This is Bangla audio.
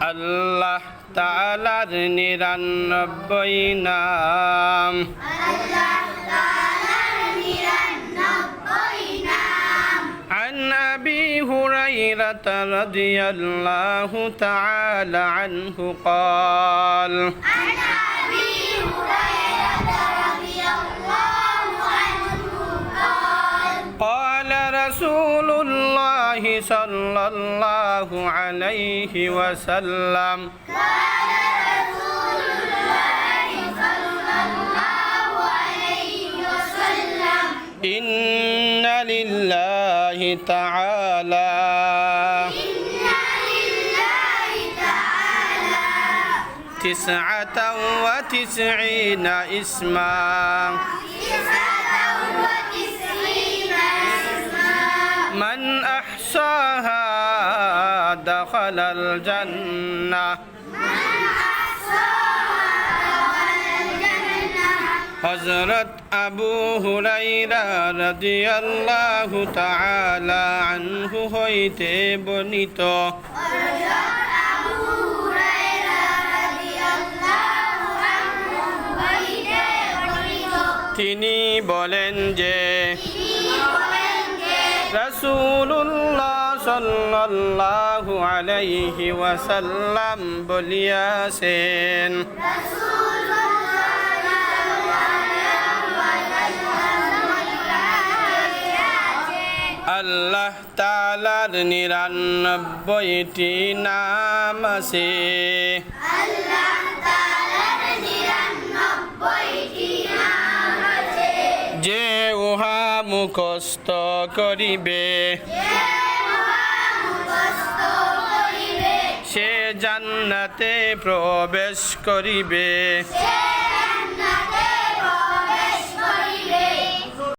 আল্লাহ তাআলার 99 নাম। عن أبي هريرة رضي الله تعالى عنه قال قال رسول الله صلى الله عليه وسلم إن لله تعالى 99 اسما من أحصاها دخل الجنة হযরত আবু হুরায়রা রাদিয়াল্লাহু তাআলা আনহু হইতে বর্ণিত তিনি বলেন যে রাসূলুল্লাহ সাল্লাল্লাহু আলাইহি ওয়াসাল্লাম বলিয়াছেন আল্লাহ তাআলার 99টি নাম আছে। যে উহা মুখস্থ করিবে সে জান্নাতে প্রবেশ করিবে।